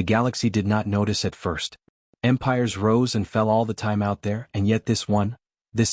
The galaxy did not notice at first. Empires rose and fell all the time out there, and yet this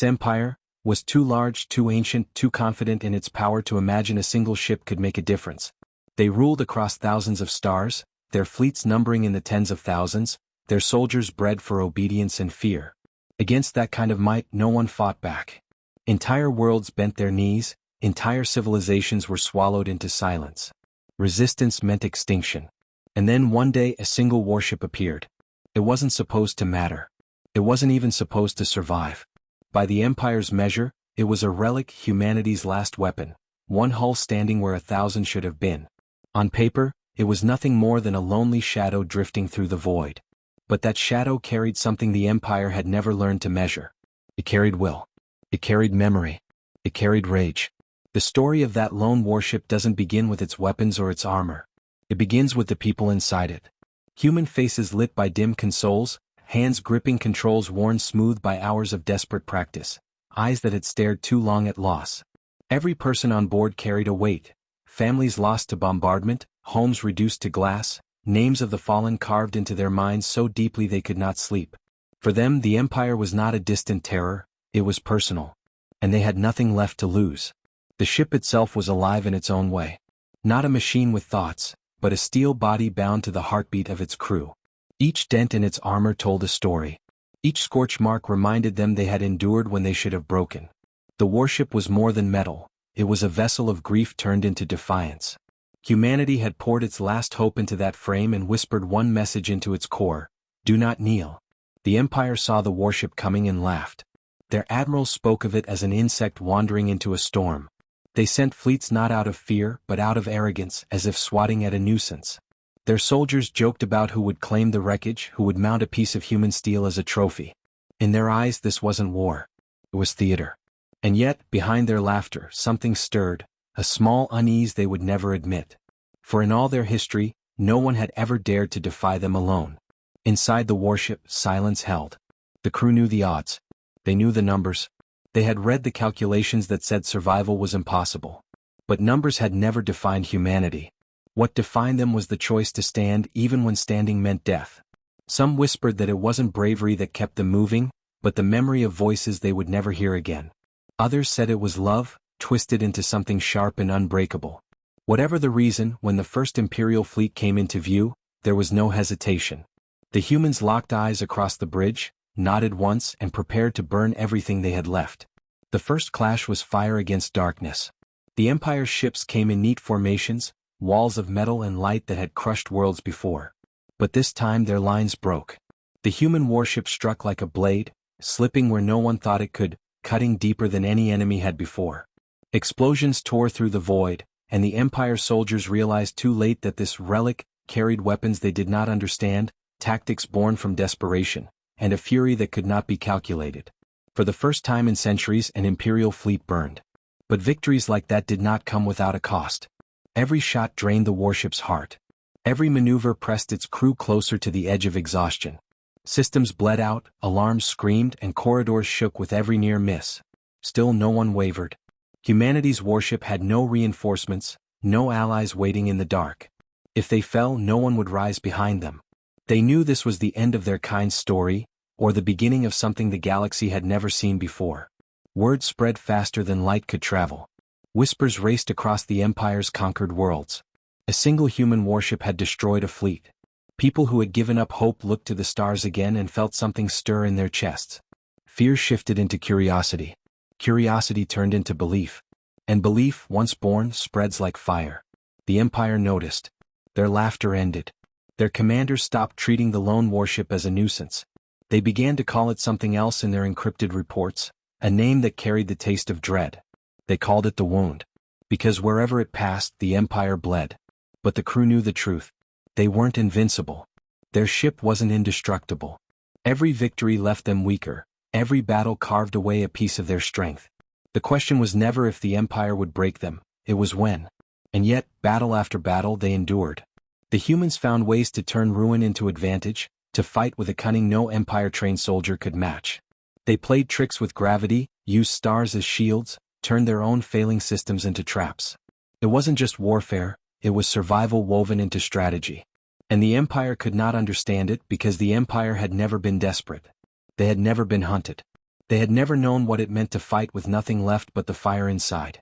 empire, was too large, too ancient, too confident in its power to imagine a single ship could make a difference. They ruled across thousands of stars, their fleets numbering in the tens of thousands, their soldiers bred for obedience and fear. Against that kind of might, no one fought back. Entire worlds bent their knees, entire civilizations were swallowed into silence. Resistance meant extinction. And then one day a single warship appeared. It wasn't supposed to matter. It wasn't even supposed to survive. By the Empire's measure, it was a relic, humanity's last weapon, one hull standing where 1,000 should have been. On paper, it was nothing more than a lonely shadow drifting through the void. But that shadow carried something the Empire had never learned to measure. It carried will. It carried memory. It carried rage. The story of that lone warship doesn't begin with its weapons or its armor. It begins with the people inside it. Human faces lit by dim consoles, hands gripping controls worn smooth by hours of desperate practice, eyes that had stared too long at loss. Every person on board carried a weight. Families lost to bombardment, homes reduced to glass, names of the fallen carved into their minds so deeply they could not sleep. For them, the Empire was not a distant terror, it was personal. And they had nothing left to lose. The ship itself was alive in its own way. Not a machine with thoughts, but a steel body bound to the heartbeat of its crew. Each dent in its armor told a story. Each scorch mark reminded them they had endured when they should have broken. The warship was more than metal, it was a vessel of grief turned into defiance. Humanity had poured its last hope into that frame and whispered one message into its core: do not kneel. The Empire saw the warship coming and laughed. Their admirals spoke of it as an insect wandering into a storm. They sent fleets not out of fear but out of arrogance, as if swatting at a nuisance. Their soldiers joked about who would claim the wreckage, who would mount a piece of human steel as a trophy. In their eyes this wasn't war. It was theater. And yet, behind their laughter, something stirred, a small unease they would never admit. For in all their history, no one had ever dared to defy them alone. Inside the warship, silence held. The crew knew the odds. They knew the numbers. They had read the calculations that said survival was impossible. But numbers had never defined humanity. What defined them was the choice to stand even when standing meant death. Some whispered that it wasn't bravery that kept them moving, but the memory of voices they would never hear again. Others said it was love, twisted into something sharp and unbreakable. Whatever the reason, when the first Imperial fleet came into view, there was no hesitation. The humans locked eyes across the bridge, nodded once, and prepared to burn everything they had left. The first clash was fire against darkness. The Empire's ships came in neat formations, walls of metal and light that had crushed worlds before. But this time their lines broke. The human warship struck like a blade, slipping where no one thought it could, cutting deeper than any enemy had before. Explosions tore through the void, and the Empire soldiers realized too late that this relic carried weapons they did not understand, tactics born from desperation, and a fury that could not be calculated. For the first time in centuries, an Imperial fleet burned. But victories like that did not come without a cost. Every shot drained the warship's heart. Every maneuver pressed its crew closer to the edge of exhaustion. Systems bled out, alarms screamed, and corridors shook with every near miss. Still no one wavered. Humanity's warship had no reinforcements, no allies waiting in the dark. If they fell, no one would rise behind them. They knew this was the end of their kind's story, or the beginning of something the galaxy had never seen before. Word spread faster than light could travel. Whispers raced across the Empire's conquered worlds. A single human warship had destroyed a fleet. People who had given up hope looked to the stars again and felt something stir in their chests. Fear shifted into curiosity. Curiosity turned into belief. And belief, once born, spreads like fire. The Empire noticed. Their laughter ended. Their commanders stopped treating the lone warship as a nuisance. They began to call it something else in their encrypted reports, a name that carried the taste of dread. They called it the Wound. Because wherever it passed, the Empire bled. But the crew knew the truth. They weren't invincible. Their ship wasn't indestructible. Every victory left them weaker. Every battle carved away a piece of their strength. The question was never if the Empire would break them, it was when. And yet, battle after battle, they endured. The humans found ways to turn ruin into advantage, to fight with a cunning no Empire-trained soldier could match. They played tricks with gravity, used stars as shields, turned their own failing systems into traps. It wasn't just warfare, it was survival woven into strategy. And the Empire could not understand it because the Empire had never been desperate. They had never been hunted. They had never known what it meant to fight with nothing left but the fire inside.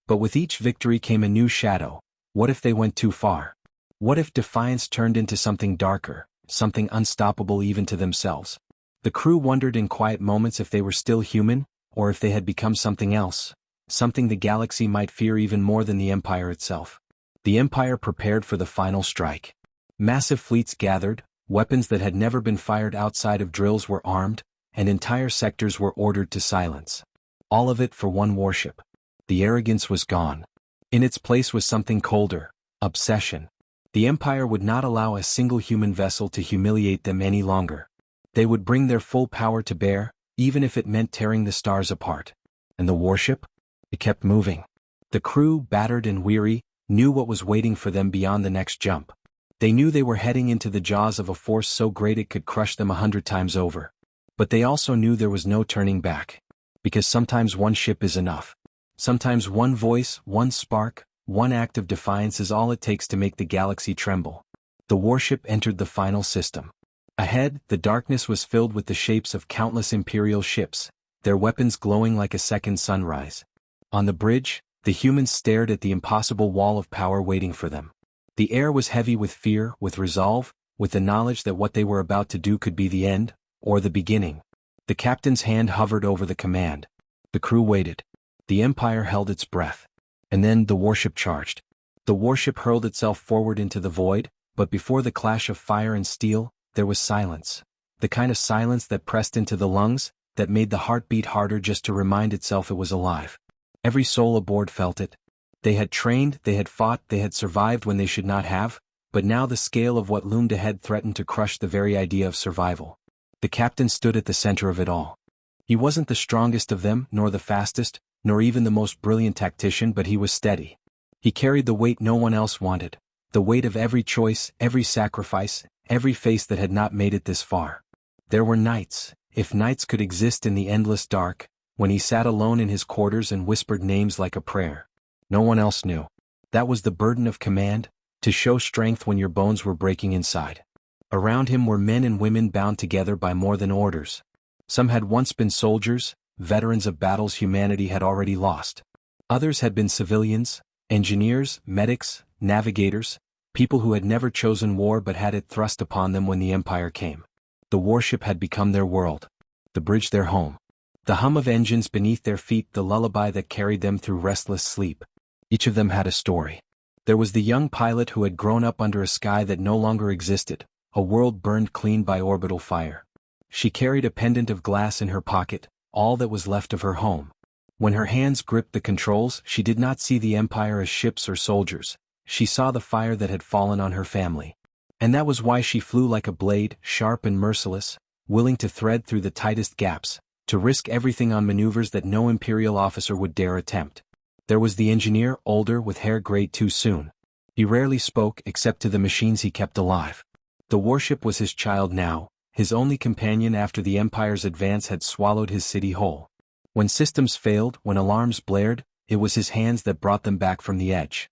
But with each victory came a new shadow. What if they went too far? What if defiance turned into something darker, something unstoppable even to themselves? The crew wondered in quiet moments if they were still human, or if they had become something else, something the galaxy might fear even more than the Empire itself. The Empire prepared for the final strike. Massive fleets gathered, weapons that had never been fired outside of drills were armed, and entire sectors were ordered to silence. All of it for one warship. The arrogance was gone. In its place was something colder: obsession. The Empire would not allow a single human vessel to humiliate them any longer. They would bring their full power to bear, even if it meant tearing the stars apart. And the warship? It kept moving. The crew, battered and weary, knew what was waiting for them beyond the next jump. They knew they were heading into the jaws of a force so great it could crush them 100 times over. But they also knew there was no turning back. Because sometimes one ship is enough. Sometimes one voice, one spark, one act of defiance is all it takes to make the galaxy tremble. The warship entered the final system. Ahead, the darkness was filled with the shapes of countless Imperial ships, their weapons glowing like a second sunrise. On the bridge, the humans stared at the impossible wall of power waiting for them. The air was heavy with fear, with resolve, with the knowledge that what they were about to do could be the end, or the beginning. The captain's hand hovered over the command. The crew waited. The Empire held its breath. And then the warship charged. The warship hurled itself forward into the void, but before the clash of fire and steel, there was silence. The kind of silence that pressed into the lungs, that made the heart beat harder just to remind itself it was alive. Every soul aboard felt it. They had trained, they had fought, they had survived when they should not have, but now the scale of what loomed ahead threatened to crush the very idea of survival. The captain stood at the center of it all. He wasn't the strongest of them, nor the fastest, nor even the most brilliant tactician, but he was steady. He carried the weight no one else wanted, the weight of every choice, every sacrifice, every face that had not made it this far. There were nights, if nights could exist in the endless dark, when he sat alone in his quarters and whispered names like a prayer. No one else knew. That was the burden of command, to show strength when your bones were breaking inside. Around him were men and women bound together by more than orders. Some had once been soldiers, veterans of battles humanity had already lost. Others had been civilians, engineers, medics, navigators, people who had never chosen war but had it thrust upon them when the Empire came. The warship had become their world. The bridge their home. The hum of engines beneath their feet, the lullaby that carried them through restless sleep. Each of them had a story. There was the young pilot who had grown up under a sky that no longer existed, a world burned clean by orbital fire. She carried a pendant of glass in her pocket, all that was left of her home. When her hands gripped the controls, she did not see the Empire as ships or soldiers. She saw the fire that had fallen on her family. And that was why she flew like a blade, sharp and merciless, willing to thread through the tightest gaps, to risk everything on maneuvers that no Imperial officer would dare attempt. There was the engineer, older, with hair grayed too soon. He rarely spoke except to the machines he kept alive. The warship was his child now, his only companion after the Empire's advance had swallowed his city whole. When systems failed, when alarms blared, it was his hands that brought them back from the edge.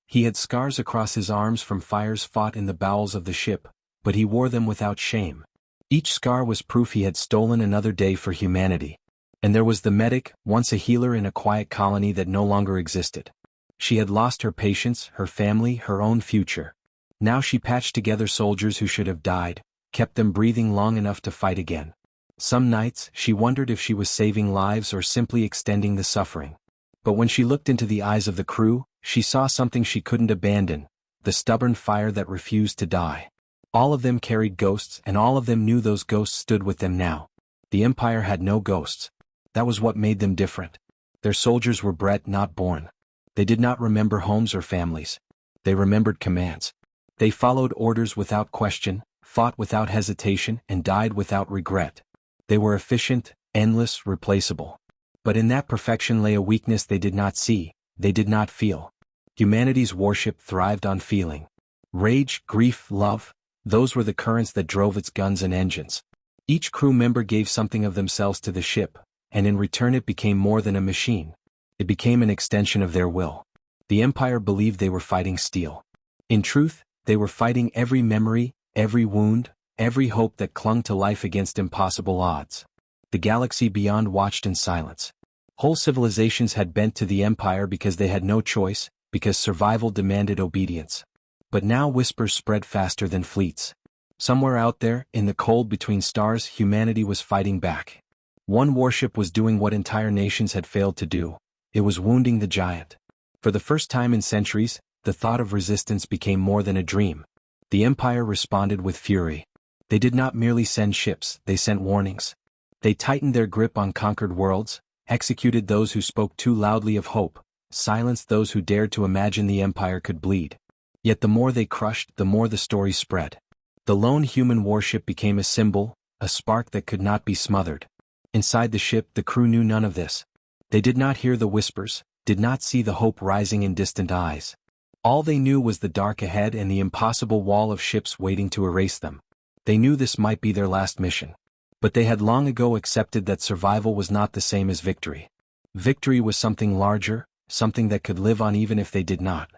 He had scars across his arms from fires fought in the bowels of the ship, but he wore them without shame. Each scar was proof he had stolen another day for humanity. And there was the medic, once a healer in a quiet colony that no longer existed. She had lost her patients, her family, her own future. Now she patched together soldiers who should have died, kept them breathing long enough to fight again. Some nights, she wondered if she was saving lives or simply extending the suffering. But when she looked into the eyes of the crew, she saw something she couldn't abandon, the stubborn fire that refused to die. All of them carried ghosts, and all of them knew those ghosts stood with them now. The Empire had no ghosts. That was what made them different. Their soldiers were bred, not born. They did not remember homes or families. They remembered commands. They followed orders without question, fought without hesitation, and died without regret. They were efficient, endless, replaceable. But in that perfection lay a weakness they did not see, they did not feel. Humanity's warship thrived on feeling. Rage, grief, love, those were the currents that drove its guns and engines. Each crew member gave something of themselves to the ship, and in return it became more than a machine. It became an extension of their will. The Empire believed they were fighting steel. In truth, They were fighting every memory, every wound, every hope that clung to life against impossible odds. The galaxy beyond watched in silence. Whole civilizations had bent to the Empire because they had no choice, because survival demanded obedience. But now whispers spread faster than fleets. Somewhere out there, in the cold between stars, humanity was fighting back. One warship was doing what entire nations had failed to do. It was wounding the giant. For the first time in centuries, the thought of resistance became more than a dream. The Empire responded with fury. They did not merely send ships, they sent warnings. They tightened their grip on conquered worlds, executed those who spoke too loudly of hope, silenced those who dared to imagine the Empire could bleed. Yet the more they crushed, the more the story spread. The lone human warship became a symbol, a spark that could not be smothered. Inside the ship, the crew knew none of this. They did not hear the whispers, did not see the hope rising in distant eyes. All they knew was the dark ahead and the impossible wall of ships waiting to erase them. They knew this might be their last mission. But they had long ago accepted that survival was not the same as victory. Victory was something larger, something that could live on even if they did not.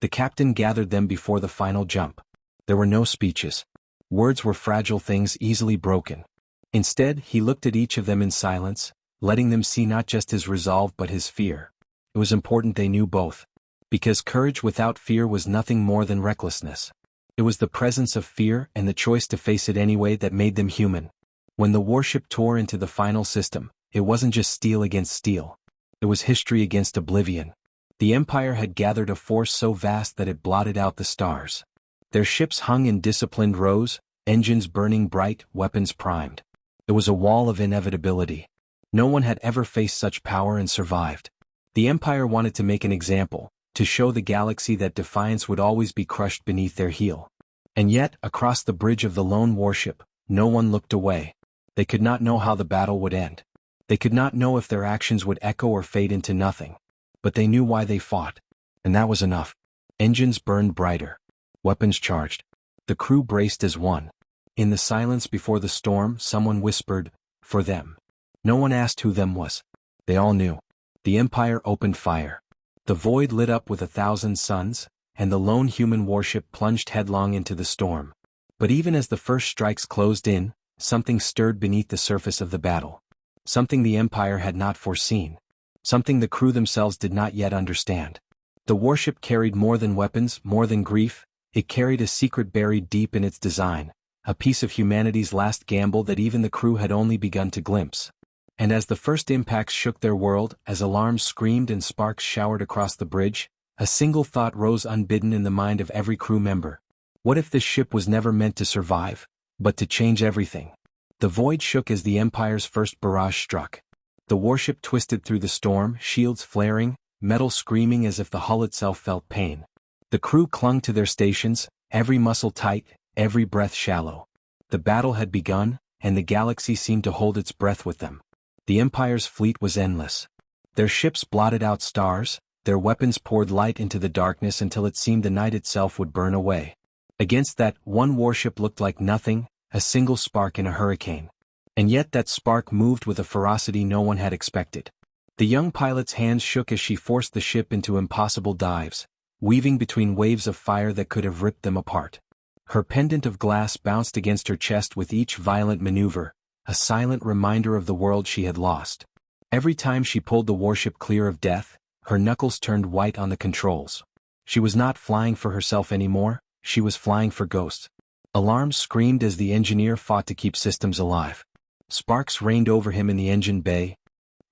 The captain gathered them before the final jump. There were no speeches. Words were fragile things easily broken. Instead, he looked at each of them in silence, letting them see not just his resolve but his fear. It was important they knew both. Because courage without fear was nothing more than recklessness. It was the presence of fear and the choice to face it anyway that made them human. When the warship tore into the final system, it wasn't just steel against steel. It was history against oblivion. The Empire had gathered a force so vast that it blotted out the stars. Their ships hung in disciplined rows, engines burning bright, weapons primed. It was a wall of inevitability. No one had ever faced such power and survived. The Empire wanted to make an example, to show the galaxy that defiance would always be crushed beneath their heel. And yet, across the bridge of the lone warship, no one looked away. They could not know how the battle would end. They could not know if their actions would echo or fade into nothing. But they knew why they fought. And that was enough. Engines burned brighter. Weapons charged. The crew braced as one. In the silence before the storm, someone whispered, "For them." No one asked who them was. They all knew. The Empire opened fire. The void lit up with 1,000 suns, and the lone human warship plunged headlong into the storm. But even as the first strikes closed in, something stirred beneath the surface of the battle. Something the Empire had not foreseen. Something the crew themselves did not yet understand. The warship carried more than weapons, more than grief. It carried a secret buried deep in its design, a piece of humanity's last gamble that even the crew had only begun to glimpse. And as the first impacts shook their world, as alarms screamed and sparks showered across the bridge, a single thought rose unbidden in the mind of every crew member. What if this ship was never meant to survive, but to change everything? The void shook as the Empire's first barrage struck. The warship twisted through the storm, shields flaring, metal screaming as if the hull itself felt pain. The crew clung to their stations, every muscle tight, every breath shallow. The battle had begun, and the galaxy seemed to hold its breath with them. The Empire's fleet was endless. Their ships blotted out stars, their weapons poured light into the darkness until it seemed the night itself would burn away. Against that, one warship looked like nothing, a single spark in a hurricane. And yet that spark moved with a ferocity no one had expected. The young pilot's hands shook as she forced the ship into impossible dives, weaving between waves of fire that could have ripped them apart. Her pendant of glass bounced against her chest with each violent maneuver, a silent reminder of the world she had lost. Every time she pulled the warship clear of death, her knuckles turned white on the controls. She was not flying for herself anymore, she was flying for ghosts. Alarms screamed as the engineer fought to keep systems alive. Sparks rained over him in the engine bay.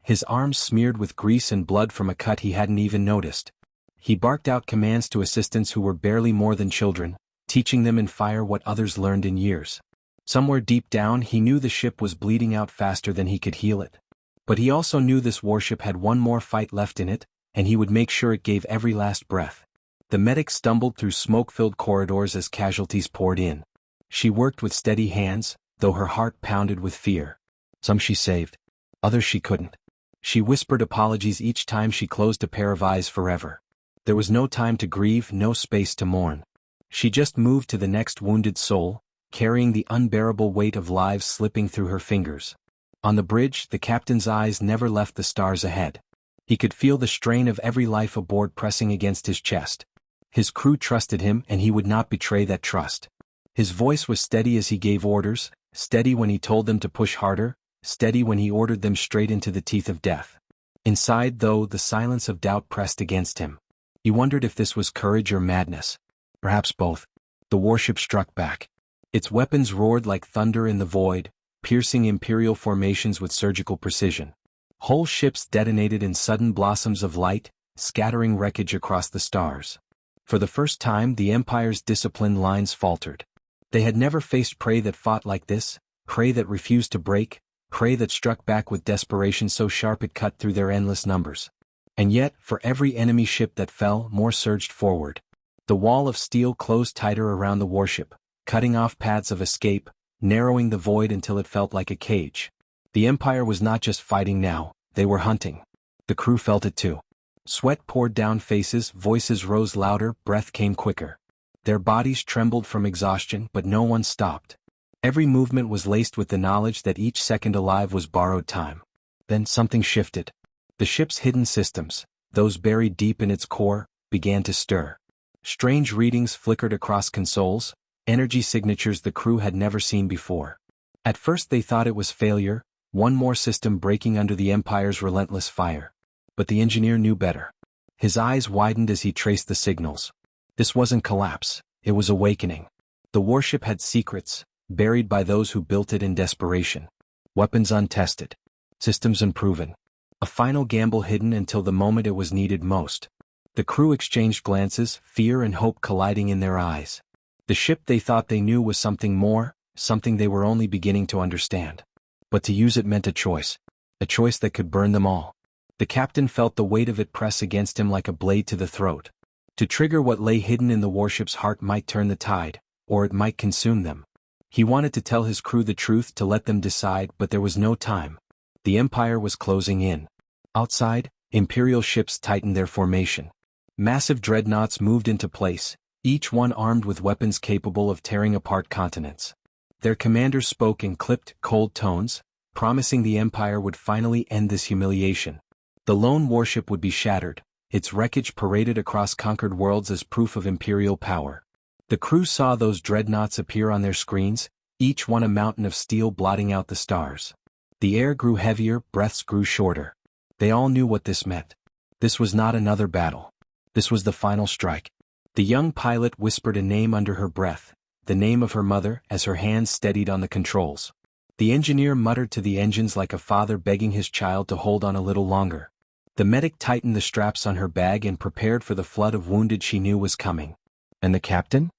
His arms smeared with grease and blood from a cut he hadn't even noticed. He barked out commands to assistants who were barely more than children, teaching them in fire what others learned in years. Somewhere deep down he knew the ship was bleeding out faster than he could heal it. But he also knew this warship had one more fight left in it, and he would make sure it gave every last breath. The medic stumbled through smoke-filled corridors as casualties poured in. She worked with steady hands, though her heart pounded with fear. Some she saved. Others she couldn't. She whispered apologies each time she closed a pair of eyes forever. There was no time to grieve, no space to mourn. She just moved to the next wounded soul, carrying the unbearable weight of lives slipping through her fingers. On the bridge, the captain's eyes never left the stars ahead. He could feel the strain of every life aboard pressing against his chest. His crew trusted him and he would not betray that trust. His voice was steady as he gave orders, steady when he told them to push harder, steady when he ordered them straight into the teeth of death. Inside, though, the silence of doubt pressed against him. He wondered if this was courage or madness. Perhaps both. The warship struck back. Its weapons roared like thunder in the void, piercing Imperial formations with surgical precision. Whole ships detonated in sudden blossoms of light, scattering wreckage across the stars. For the first time, the Empire's disciplined lines faltered. They had never faced prey that fought like this, prey that refused to break, prey that struck back with desperation so sharp it cut through their endless numbers. And yet, for every enemy ship that fell, more surged forward. The wall of steel closed tighter around the warship, cutting off paths of escape, narrowing the void until it felt like a cage. The Empire was not just fighting now, they were hunting. The crew felt it too. Sweat poured down faces, voices rose louder, breath came quicker. Their bodies trembled from exhaustion, but no one stopped. Every movement was laced with the knowledge that each second alive was borrowed time. Then something shifted. The ship's hidden systems, those buried deep in its core, began to stir. Strange readings flickered across consoles, energy signatures the crew had never seen before. At first they thought it was failure, one more system breaking under the Empire's relentless fire. But the engineer knew better. His eyes widened as he traced the signals. This wasn't collapse, it was awakening. The warship had secrets, buried by those who built it in desperation. Weapons untested. Systems unproven. A final gamble hidden until the moment it was needed most. The crew exchanged glances, fear and hope colliding in their eyes. The ship they thought they knew was something more, something they were only beginning to understand. But to use it meant a choice that could burn them all. The captain felt the weight of it press against him like a blade to the throat. To trigger what lay hidden in the warship's heart might turn the tide, or it might consume them. He wanted to tell his crew the truth, to let them decide, but there was no time. The Empire was closing in. Outside, Imperial ships tightened their formation. Massive dreadnoughts moved into place, each one armed with weapons capable of tearing apart continents. Their commanders spoke in clipped, cold tones, promising the Empire would finally end this humiliation. The lone warship would be shattered, its wreckage paraded across conquered worlds as proof of Imperial power. The crew saw those dreadnoughts appear on their screens, each one a mountain of steel blotting out the stars. The air grew heavier, breaths grew shorter. They all knew what this meant. This was not another battle. This was the final strike. The young pilot whispered a name under her breath, the name of her mother, as her hands steadied on the controls. The engineer muttered to the engines like a father begging his child to hold on a little longer. The medic tightened the straps on her bag and prepared for the flood of wounded she knew was coming. And the captain?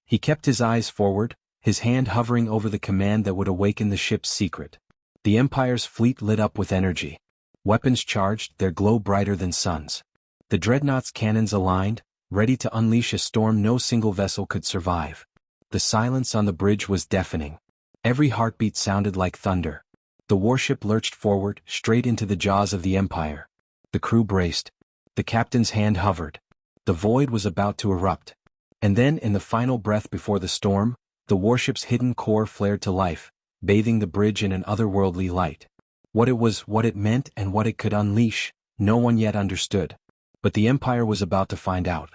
He kept his eyes forward, his hand hovering over the command that would awaken the ship's secret. The Empire's fleet lit up with energy. Weapons charged, their glow brighter than suns. The dreadnought's cannons aligned, ready to unleash a storm no single vessel could survive. The silence on the bridge was deafening. Every heartbeat sounded like thunder. The warship lurched forward, straight into the jaws of the Empire. The crew braced. The captain's hand hovered. The void was about to erupt. And then, in the final breath before the storm, the warship's hidden core flared to life, bathing the bridge in an otherworldly light. What it was, what it meant, and what it could unleash, no one yet understood. But the Empire was about to find out.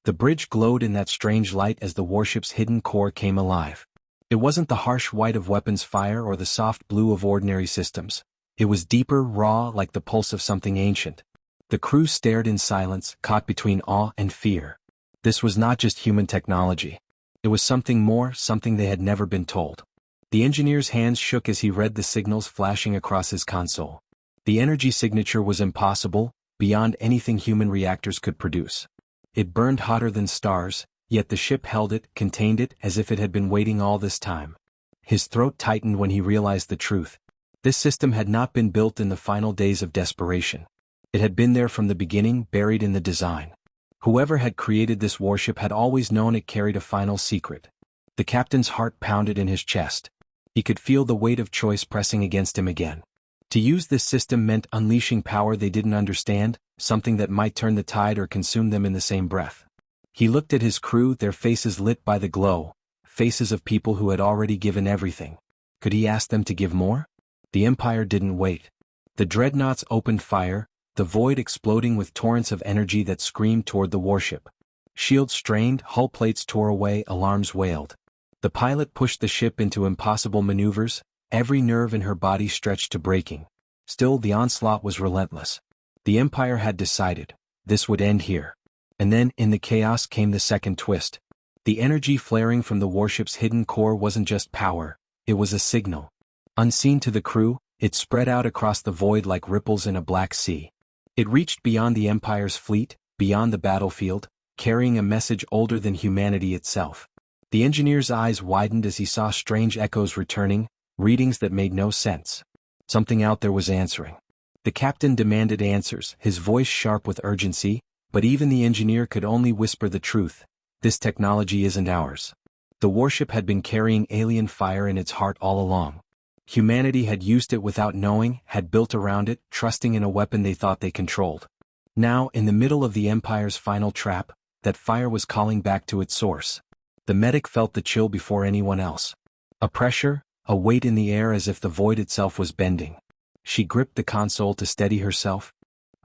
The bridge glowed in that strange light as the warship's hidden core came alive. It wasn't the harsh white of weapons fire or the soft blue of ordinary systems. It was deeper, raw, like the pulse of something ancient. The crew stared in silence, caught between awe and fear. This was not just human technology. It was something more, something they had never been told. The engineer's hands shook as he read the signals flashing across his console. The energy signature was impossible, beyond anything human reactors could produce. It burned hotter than stars, yet the ship held it, contained it, as if it had been waiting all this time. His throat tightened when he realized the truth. This system had not been built in the final days of desperation. It had been there from the beginning, buried in the design. Whoever had created this warship had always known it carried a final secret. The captain's heart pounded in his chest. He could feel the weight of choice pressing against him again. To use this system meant unleashing power they didn't understand, something that might turn the tide or consume them in the same breath. He looked at his crew, their faces lit by the glow, faces of people who had already given everything. Could he ask them to give more? The Empire didn't wait. The dreadnoughts opened fire, the void exploding with torrents of energy that screamed toward the warship. Shields strained, hull plates tore away, alarms wailed. The pilot pushed the ship into impossible maneuvers, every nerve in her body stretched to breaking. Still, the onslaught was relentless. The Empire had decided, this would end here. And then, in the chaos came the second twist. The energy flaring from the warship's hidden core wasn't just power, it was a signal. Unseen to the crew, it spread out across the void like ripples in a black sea. It reached beyond the Empire's fleet, beyond the battlefield, carrying a message older than humanity itself. The engineer's eyes widened as he saw strange echoes returning, readings that made no sense. Something out there was answering. The captain demanded answers, his voice sharp with urgency, but even the engineer could only whisper the truth. This technology isn't ours. The warship had been carrying alien fire in its heart all along. Humanity had used it without knowing, had built around it, trusting in a weapon they thought they controlled. Now, in the middle of the Empire's final trap, that fire was calling back to its source. The medic felt the chill before anyone else. A pressure, a weight in the air as if the void itself was bending. She gripped the console to steady herself,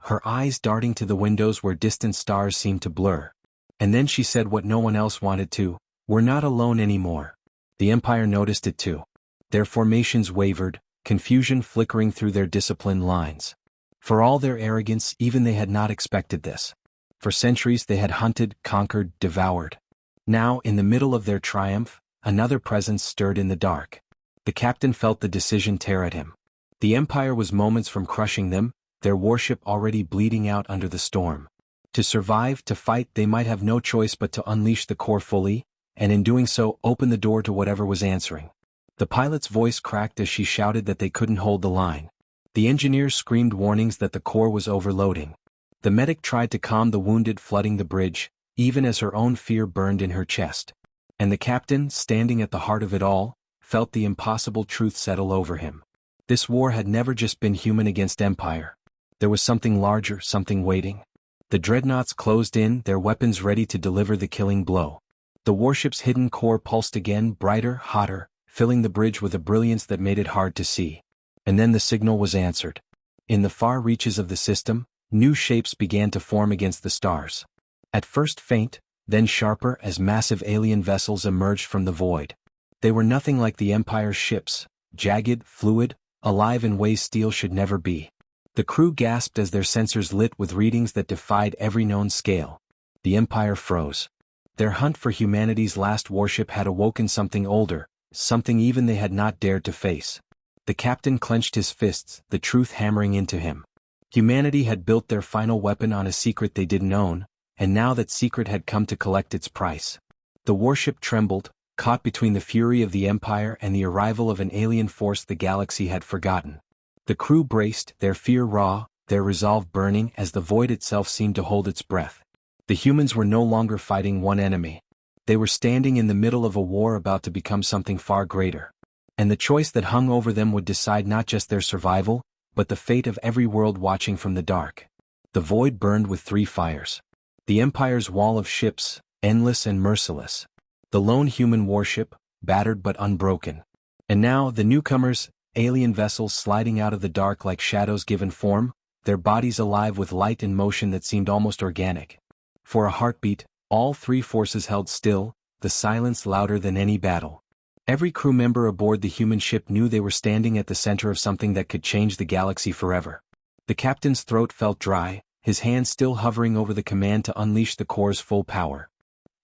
her eyes darting to the windows where distant stars seemed to blur. And then she said what no one else wanted to, "We're not alone anymore." The Empire noticed it too. Their formations wavered, confusion flickering through their disciplined lines. For all their arrogance, even they had not expected this. For centuries they had hunted, conquered, devoured. Now, in the middle of their triumph, another presence stirred in the dark. The captain felt the decision tear at him. The Empire was moments from crushing them, their warship already bleeding out under the storm. To survive, to fight, they might have no choice but to unleash the core fully, and in doing so, open the door to whatever was answering. The pilot's voice cracked as she shouted that they couldn't hold the line. The engineers screamed warnings that the core was overloading. The medic tried to calm the wounded flooding the bridge, even as her own fear burned in her chest. And the captain, standing at the heart of it all, felt the impossible truth settle over him. This war had never just been human against empire. There was something larger, something waiting. The dreadnoughts closed in, their weapons ready to deliver the killing blow. The warship's hidden core pulsed again, brighter, hotter, filling the bridge with a brilliance that made it hard to see. And then the signal was answered. In the far reaches of the system, new shapes began to form against the stars. At first faint, then sharper as massive alien vessels emerged from the void. They were nothing like the Empire's ships, jagged, fluid, alive in ways steel should never be. The crew gasped as their sensors lit with readings that defied every known scale. The Empire froze. Their hunt for humanity's last warship had awoken something older, something even they had not dared to face. The captain clenched his fists, the truth hammering into him. Humanity had built their final weapon on a secret they didn't own, and now that secret had come to collect its price. The warship trembled, caught between the fury of the Empire and the arrival of an alien force the galaxy had forgotten. The crew braced, their fear raw, their resolve burning as the void itself seemed to hold its breath. The humans were no longer fighting one enemy. They were standing in the middle of a war about to become something far greater. And the choice that hung over them would decide not just their survival, but the fate of every world watching from the dark. The void burned with three fires. The Empire's wall of ships, endless and merciless. The lone human warship, battered but unbroken. And now, the newcomers, alien vessels sliding out of the dark like shadows given form, their bodies alive with light and motion that seemed almost organic. For a heartbeat, all three forces held still, the silence louder than any battle. Every crew member aboard the human ship knew they were standing at the center of something that could change the galaxy forever. The captain's throat felt dry, his hand still hovering over the command to unleash the core's full power.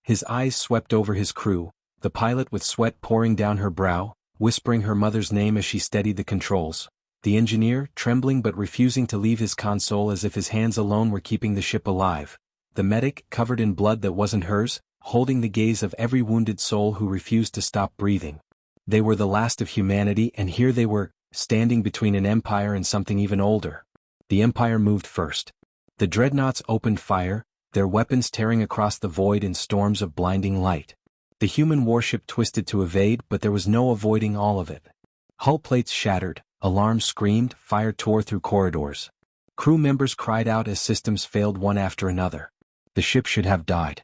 His eyes swept over his crew, the pilot with sweat pouring down her brow, whispering her mother's name as she steadied the controls. The engineer, trembling but refusing to leave his console as if his hands alone were keeping the ship alive. The medic, covered in blood that wasn't hers, holding the gaze of every wounded soul who refused to stop breathing. They were the last of humanity, and here they were, standing between an empire and something even older. The Empire moved first. The dreadnoughts opened fire, their weapons tearing across the void in storms of blinding light. The human warship twisted to evade, but there was no avoiding all of it. Hull plates shattered, alarms screamed, fire tore through corridors. Crew members cried out as systems failed one after another. The ship should have died.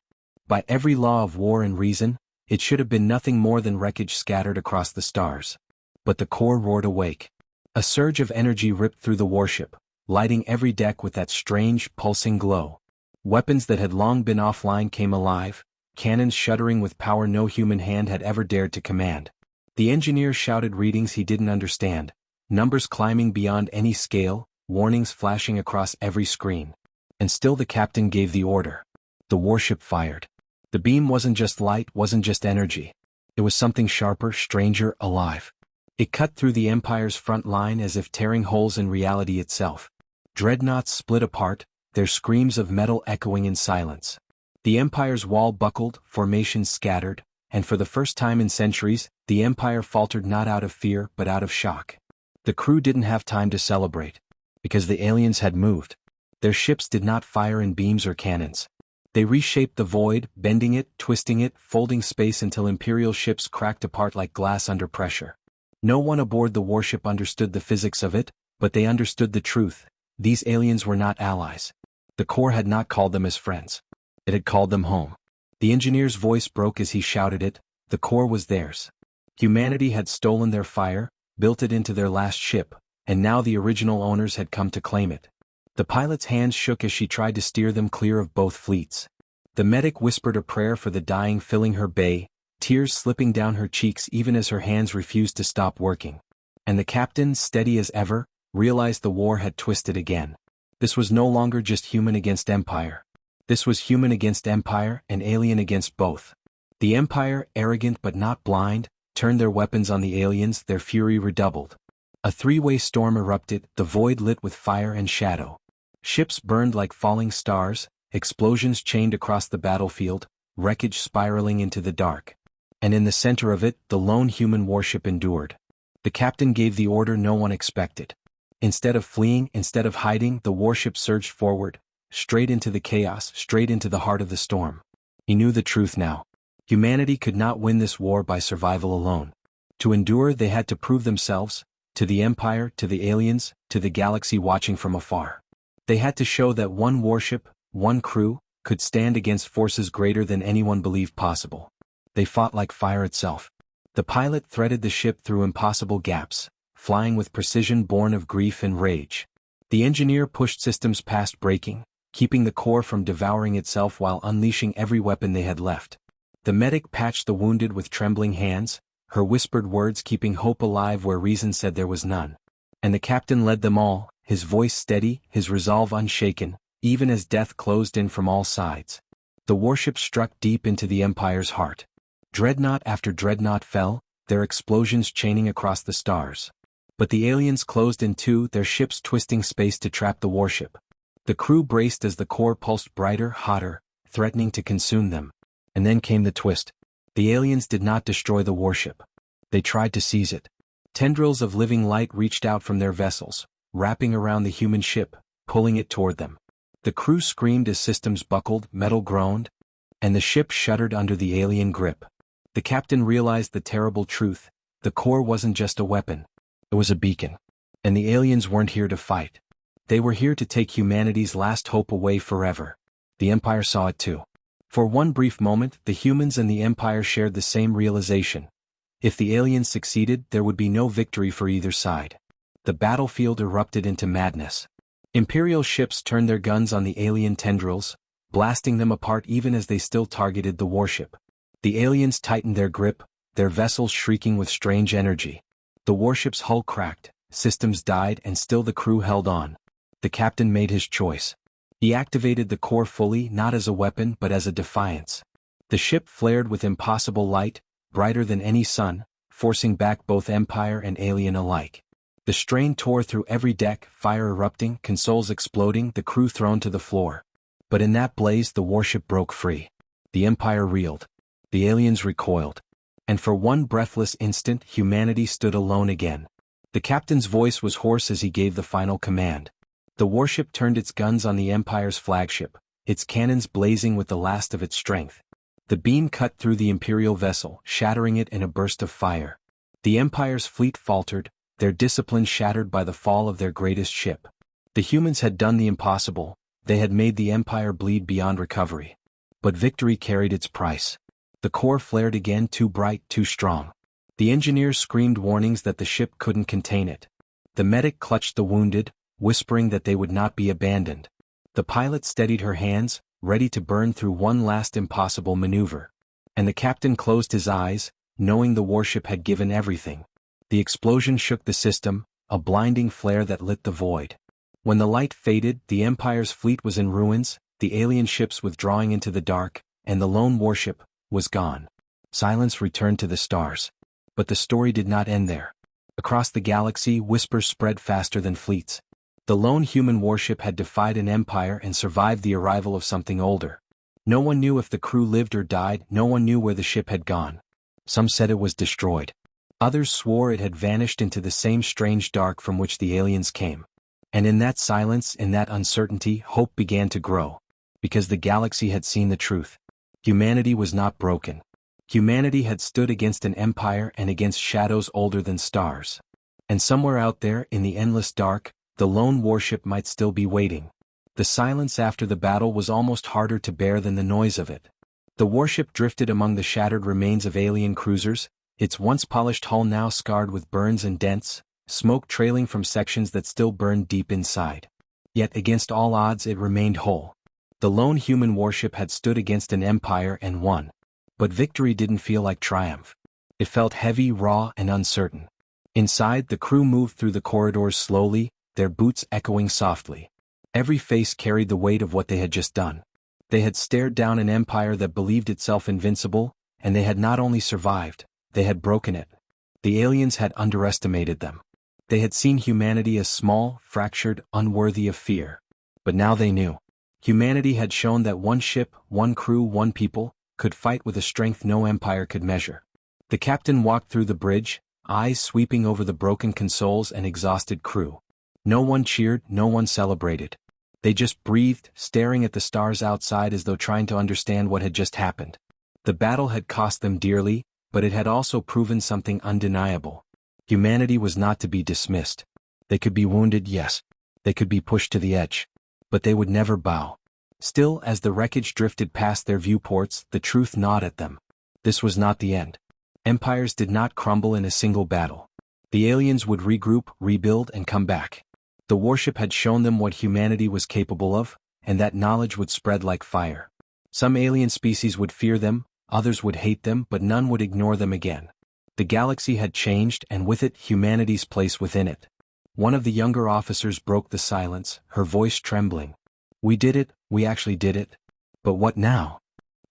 By every law of war and reason, it should have been nothing more than wreckage scattered across the stars. But the core roared awake. A surge of energy ripped through the warship, lighting every deck with that strange, pulsing glow. Weapons that had long been offline came alive, cannons shuddering with power no human hand had ever dared to command. The engineer shouted readings he didn't understand, numbers climbing beyond any scale, warnings flashing across every screen. And still the captain gave the order. The warship fired. The beam wasn't just light, wasn't just energy. It was something sharper, stranger, alive. It cut through the Empire's front line as if tearing holes in reality itself. Dreadnoughts split apart, their screams of metal echoing in silence. The Empire's wall buckled, formations scattered, and for the first time in centuries, the Empire faltered not out of fear but out of shock. The crew didn't have time to celebrate, because the aliens had moved. Their ships did not fire in beams or cannons. They reshaped the void, bending it, twisting it, folding space until Imperial ships cracked apart like glass under pressure. No one aboard the warship understood the physics of it, but they understood the truth. These aliens were not allies. The Corps had not called them as friends. It had called them home. The engineer's voice broke as he shouted it. The Corps was theirs. Humanity had stolen their fire, built it into their last ship, and now the original owners had come to claim it. The pilot's hands shook as she tried to steer them clear of both fleets. The medic whispered a prayer for the dying, filling her bay, tears slipping down her cheeks even as her hands refused to stop working. And the captain, steady as ever, realized the war had twisted again. This was no longer just human against Empire. This was human against Empire and alien against both. The Empire, arrogant but not blind, turned their weapons on the aliens, their fury redoubled. A three-way storm erupted, the void lit with fire and shadow. Ships burned like falling stars, explosions chained across the battlefield, wreckage spiraling into the dark. And in the center of it, the lone human warship endured. The captain gave the order no one expected. Instead of fleeing, instead of hiding, the warship surged forward, straight into the chaos, straight into the heart of the storm. He knew the truth now. Humanity could not win this war by survival alone. To endure, they had to prove themselves, to the Empire, to the aliens, to the galaxy watching from afar. They had to show that one warship, one crew, could stand against forces greater than anyone believed possible. They fought like fire itself. The pilot threaded the ship through impossible gaps, flying with precision born of grief and rage. The engineer pushed systems past breaking, keeping the core from devouring itself while unleashing every weapon they had left. The medic patched the wounded with trembling hands, her whispered words keeping hope alive where reason said there was none. And the captain led them all, his voice steady, his resolve unshaken, even as death closed in from all sides. The warship struck deep into the Empire's heart. Dreadnought after dreadnought fell, their explosions chaining across the stars. But the aliens closed in too, their ships twisting space to trap the warship. The crew braced as the core pulsed brighter, hotter, threatening to consume them. And then came the twist. The aliens did not destroy the warship. They tried to seize it. Tendrils of living light reached out from their vessels, wrapping around the human ship, pulling it toward them. The crew screamed as systems buckled, metal groaned, and the ship shuddered under the alien grip. The captain realized the terrible truth. The core wasn't just a weapon. It was a beacon. And the aliens weren't here to fight. They were here to take humanity's last hope away forever. The Empire saw it too. For one brief moment, the humans and the Empire shared the same realization. If the aliens succeeded, there would be no victory for either side. The battlefield erupted into madness. Imperial ships turned their guns on the alien tendrils, blasting them apart even as they still targeted the warship. The aliens tightened their grip, their vessels shrieking with strange energy. The warship's hull cracked, systems died, and still the crew held on. The captain made his choice. He activated the core fully, not as a weapon but as a defiance. The ship flared with impossible light, brighter than any sun, forcing back both Empire and alien alike. The strain tore through every deck, fire erupting, consoles exploding, the crew thrown to the floor. But in that blaze the warship broke free. The Empire reeled. The aliens recoiled. And for one breathless instant humanity stood alone again. The captain's voice was hoarse as he gave the final command. The warship turned its guns on the Empire's flagship, its cannons blazing with the last of its strength. The beam cut through the Imperial vessel, shattering it in a burst of fire. The Empire's fleet faltered, their discipline shattered by the fall of their greatest ship. The humans had done the impossible, they had made the Empire bleed beyond recovery. But victory carried its price. The core flared again, too bright, too strong. The engineers screamed warnings that the ship couldn't contain it. The medic clutched the wounded, whispering that they would not be abandoned. The pilot steadied her hands, ready to burn through one last impossible maneuver. And the captain closed his eyes, knowing the warship had given everything. The explosion shook the system, a blinding flare that lit the void. When the light faded, the Empire's fleet was in ruins, the alien ships withdrawing into the dark, and the lone warship was gone. Silence returned to the stars. But the story did not end there. Across the galaxy, whispers spread faster than fleets. The lone human warship had defied an empire and survived the arrival of something older. No one knew if the crew lived or died, no one knew where the ship had gone. Some said it was destroyed. Others swore it had vanished into the same strange dark from which the aliens came. And in that silence, in that uncertainty, hope began to grow. Because the galaxy had seen the truth. Humanity was not broken. Humanity had stood against an empire and against shadows older than stars. And somewhere out there, in the endless dark, the lone warship might still be waiting. The silence after the battle was almost harder to bear than the noise of it. The warship drifted among the shattered remains of alien cruisers, its once polished hull now scarred with burns and dents, smoke trailing from sections that still burned deep inside. Yet against all odds it remained whole. The lone human warship had stood against an empire and won. But victory didn't feel like triumph. It felt heavy, raw, and uncertain. Inside, the crew moved through the corridors slowly, their boots echoing softly. Every face carried the weight of what they had just done. They had stared down an empire that believed itself invincible, and they had not only survived, they had broken it. The aliens had underestimated them. They had seen humanity as small, fractured, unworthy of fear. But now they knew. Humanity had shown that one ship, one crew, one people, could fight with a strength no empire could measure. The captain walked through the bridge, eyes sweeping over the broken consoles and exhausted crew. No one cheered, no one celebrated. They just breathed, staring at the stars outside as though trying to understand what had just happened. The battle had cost them dearly, but it had also proven something undeniable. Humanity was not to be dismissed. They could be wounded, yes. They could be pushed to the edge. But they would never bow. Still, as the wreckage drifted past their viewports, the truth gnawed at them. This was not the end. Empires did not crumble in a single battle. The aliens would regroup, rebuild, and come back. The warship had shown them what humanity was capable of, and that knowledge would spread like fire. Some alien species would fear them, others would hate them, but none would ignore them again. The galaxy had changed, and with it, humanity's place within it. One of the younger officers broke the silence, her voice trembling. "We did it, we actually did it. But what now?"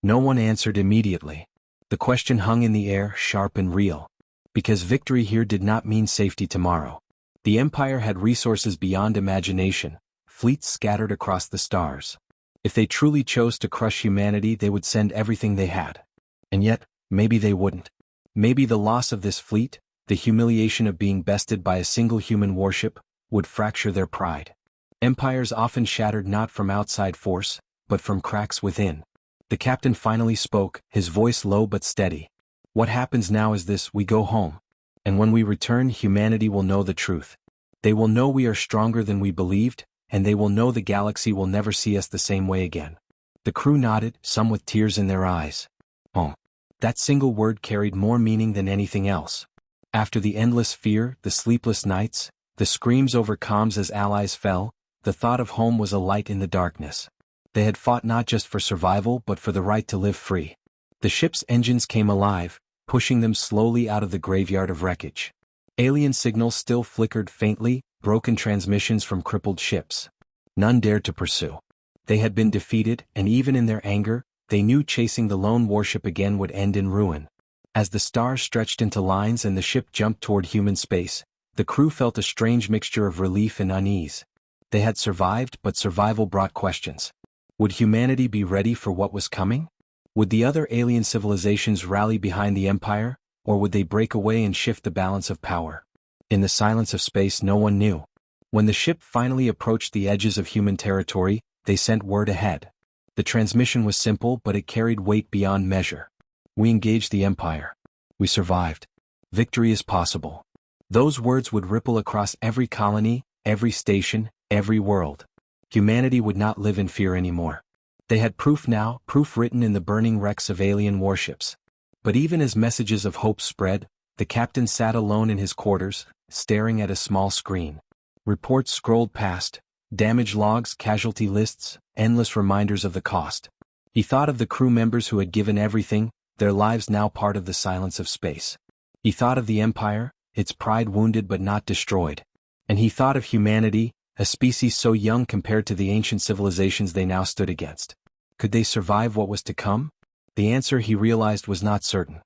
No one answered immediately. The question hung in the air, sharp and real. Because victory here did not mean safety tomorrow. The Empire had resources beyond imagination, fleets scattered across the stars. If they truly chose to crush humanity, they would send everything they had. And yet, maybe they wouldn't. Maybe the loss of this fleet, the humiliation of being bested by a single human warship, would fracture their pride. Empires often shattered not from outside force, but from cracks within. The captain finally spoke, his voice low but steady. "What happens now is this: we go home. And when we return, humanity will know the truth. They will know we are stronger than we believed, and they will know the galaxy will never see us the same way again." The crew nodded, some with tears in their eyes. Home. That single word carried more meaning than anything else. After the endless fear, the sleepless nights, the screams over comms as allies fell, the thought of home was a light in the darkness. They had fought not just for survival but for the right to live free. The ship's engines came alive, pushing them slowly out of the graveyard of wreckage. Alien signals still flickered faintly, broken transmissions from crippled ships. None dared to pursue. They had been defeated, and even in their anger, they knew chasing the lone warship again would end in ruin. As the stars stretched into lines and the ship jumped toward human space, the crew felt a strange mixture of relief and unease. They had survived, but survival brought questions. Would humanity be ready for what was coming? Would the other alien civilizations rally behind the Empire, or would they break away and shift the balance of power? In the silence of space, no one knew. When the ship finally approached the edges of human territory, they sent word ahead. The transmission was simple, but it carried weight beyond measure. "We engaged the Empire. We survived. Victory is possible." Those words would ripple across every colony, every station, every world. Humanity would not live in fear anymore. They had proof now, proof written in the burning wrecks of alien warships. But even as messages of hope spread, the captain sat alone in his quarters, staring at a small screen. Reports scrolled past, damage logs, casualty lists, endless reminders of the cost. He thought of the crew members who had given everything, their lives now part of the silence of space. He thought of the Empire, its pride wounded but not destroyed. And he thought of humanity, a species so young compared to the ancient civilizations they now stood against. Could they survive what was to come? The answer, he realized, was not certain.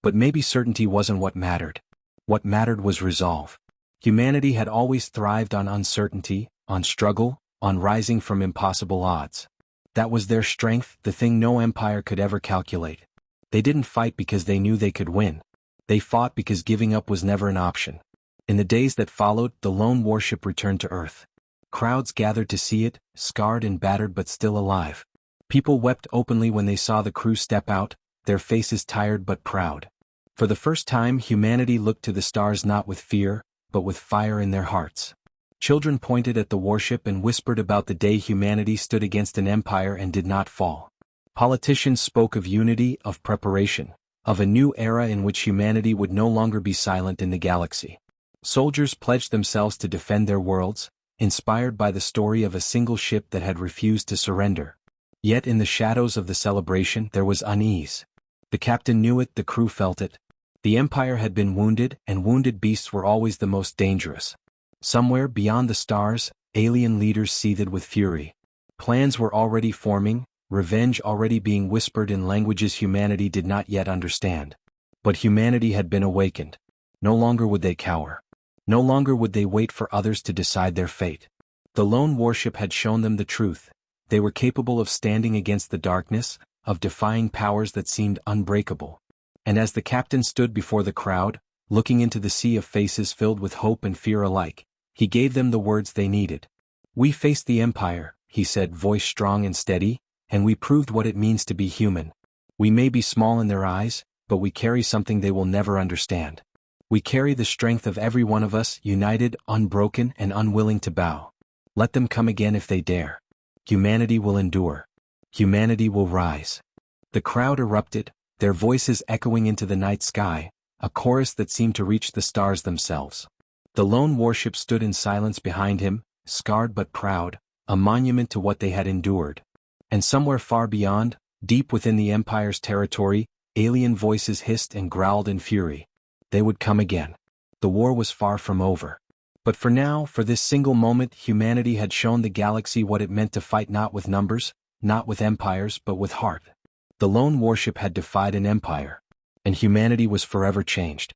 But maybe certainty wasn't what mattered. What mattered was resolve. Humanity had always thrived on uncertainty, on struggle, on rising from impossible odds. That was their strength, the thing no empire could ever calculate. They didn't fight because they knew they could win. They fought because giving up was never an option. In the days that followed, the lone warship returned to Earth. Crowds gathered to see it, scarred and battered but still alive. People wept openly when they saw the crew step out, their faces tired but proud. For the first time, humanity looked to the stars not with fear, but with fire in their hearts. Children pointed at the warship and whispered about the day humanity stood against an empire and did not fall. Politicians spoke of unity, of preparation, of a new era in which humanity would no longer be silent in the galaxy. Soldiers pledged themselves to defend their worlds, inspired by the story of a single ship that had refused to surrender. Yet in the shadows of the celebration there was unease. The captain knew it, the crew felt it. The Empire had been wounded, and wounded beasts were always the most dangerous. Somewhere beyond the stars, alien leaders seethed with fury. Plans were already forming, revenge already being whispered in languages humanity did not yet understand. But humanity had been awakened. No longer would they cower. No longer would they wait for others to decide their fate. The lone warship had shown them the truth. They were capable of standing against the darkness, of defying powers that seemed unbreakable. And as the captain stood before the crowd, looking into the sea of faces filled with hope and fear alike, he gave them the words they needed. "We faced the Empire," he said, voice strong and steady, "and we proved what it means to be human. We may be small in their eyes, but we carry something they will never understand. We carry the strength of every one of us, united, unbroken, and unwilling to bow. Let them come again if they dare. Humanity will endure. Humanity will rise." The crowd erupted, their voices echoing into the night sky, a chorus that seemed to reach the stars themselves. The lone warship stood in silence behind him, scarred but proud, a monument to what they had endured. And somewhere far beyond, deep within the Empire's territory, alien voices hissed and growled in fury. They would come again. The war was far from over. But for now, for this single moment, humanity had shown the galaxy what it meant to fight not with numbers, not with empires, but with heart. The lone warship had defied an empire. And humanity was forever changed.